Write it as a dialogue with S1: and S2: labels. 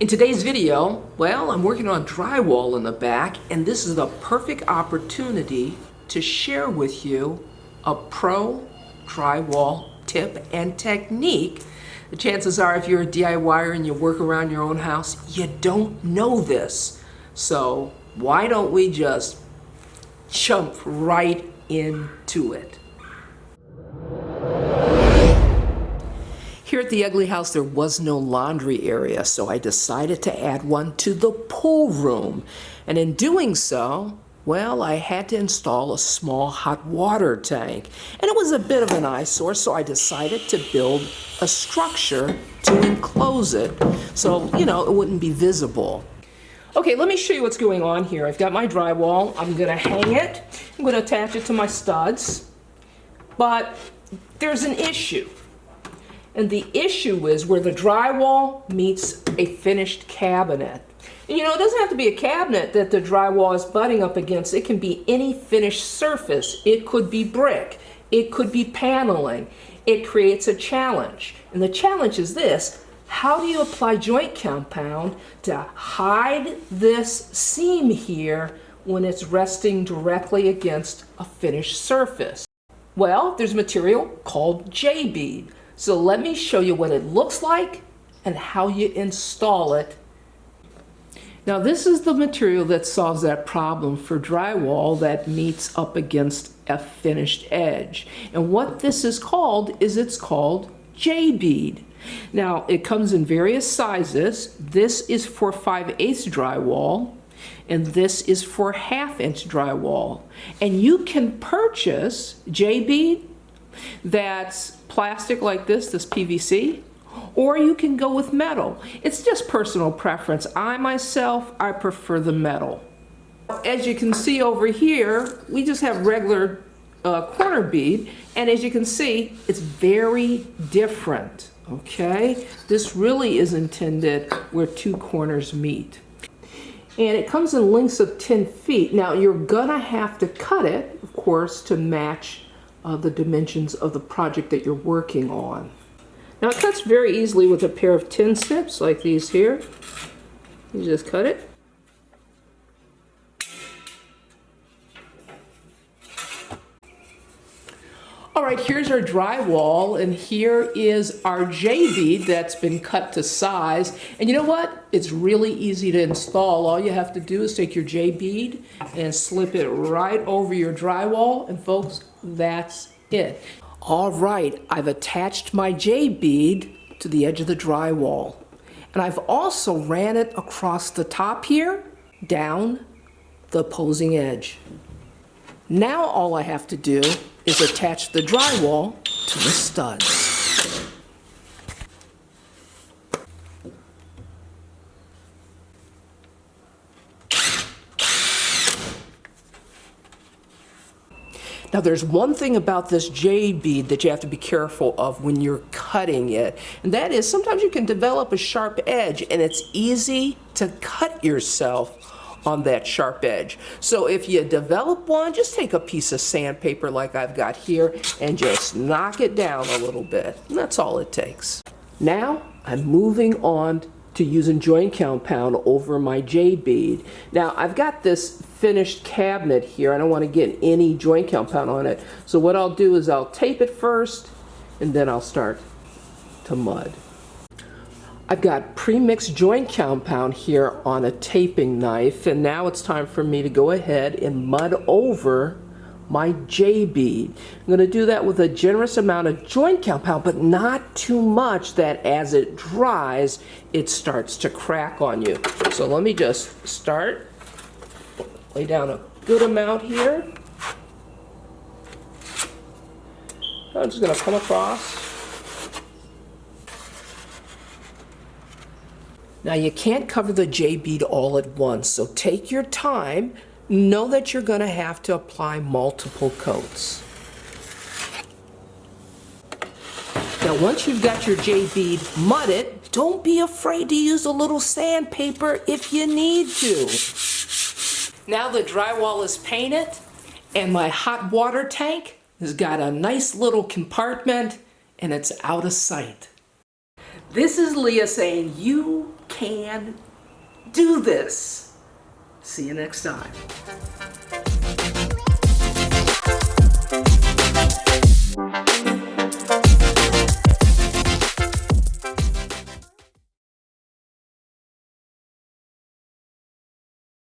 S1: In today's video, well, I'm working on drywall in the back, and this is the perfect opportunity to share with you a pro drywall tip and technique. The chances are if you're a DIYer and you work around your own house, you don't know this. So why don't we just jump right into it? Here at the Ugly House, there was no laundry area, so I decided to add one to the pool room. And in doing so, well, I had to install a small hot water tank. And it was a bit of an eyesore, so I decided to build a structure to enclose it so, it wouldn't be visible. Okay, let me show you what's going on here. I've got my drywall. I'm going to hang it. I'm going to attach it to my studs. But there's an issue. And the issue is where the drywall meets a finished cabinet. And it doesn't have to be a cabinet that the drywall is butting up against. It can be any finished surface. It could be brick. It could be paneling. It creates a challenge. And the challenge is this: how do you apply joint compound to hide this seam here when it's resting directly against a finished surface? Well, there's material called j-bead. So let me show you what it looks like and how you install it. Now this is the material that solves that problem for drywall that meets up against a finished edge. And what this is called it's called j-bead. Now it comes in various sizes. This is for 5/8 drywall and this is for 1/2 inch drywall. And you can purchase j-bead that's plastic like this PVC, or you can go with metal. It's just personal preference. I prefer the metal. As you can see over here, we just have regular corner bead, and as you can see, it's very different, okay? This really is intended where two corners meet. And it comes in lengths of 10 feet. Now you're gonna have to cut it, of course, to match the dimensions of the project that you're working on. Now it cuts very easily with a pair of tin snips like these here. You just cut it. All right, here's our drywall, and here is our j-bead that's been cut to size. And you know what? It's really easy to install. All you have to do is take your j-bead and slip it right over your drywall, and folks, that's it. All right, I've attached my j-bead to the edge of the drywall. And I've also ran it across the top here, down the opposing edge. Now all I have to do is attach the drywall to the studs. Now there's one thing about this j-bead that you have to be careful of when you're cutting it, and that is sometimes you can develop a sharp edge, and it's easy to cut yourself on that sharp edge. So if you develop one, just take a piece of sandpaper like I've got here and just knock it down a little bit. And that's all it takes. Now I'm moving on to using joint compound over my j-bead. Now I've got this finished cabinet here. I don't want to get any joint compound on it. So what I'll do is I'll tape it first and then I'll start to mud. I've got pre-mixed joint compound here on a taping knife, and now it's time for me to go ahead and mud over my j-bead. I'm going to do that with a generous amount of joint compound, but not too much that as it dries, it starts to crack on you. So let me just start, lay down a good amount here. I'm just going to come across. Now you can't cover the j-bead all at once, so take your time. Know that you're going to have to apply multiple coats. Now once you've got your j-bead mudded, don't be afraid to use a little sandpaper if you need to. Now the drywall is painted and my hot water tank has got a nice little compartment and it's out of sight. This is Leah saying you can do this. See you next time.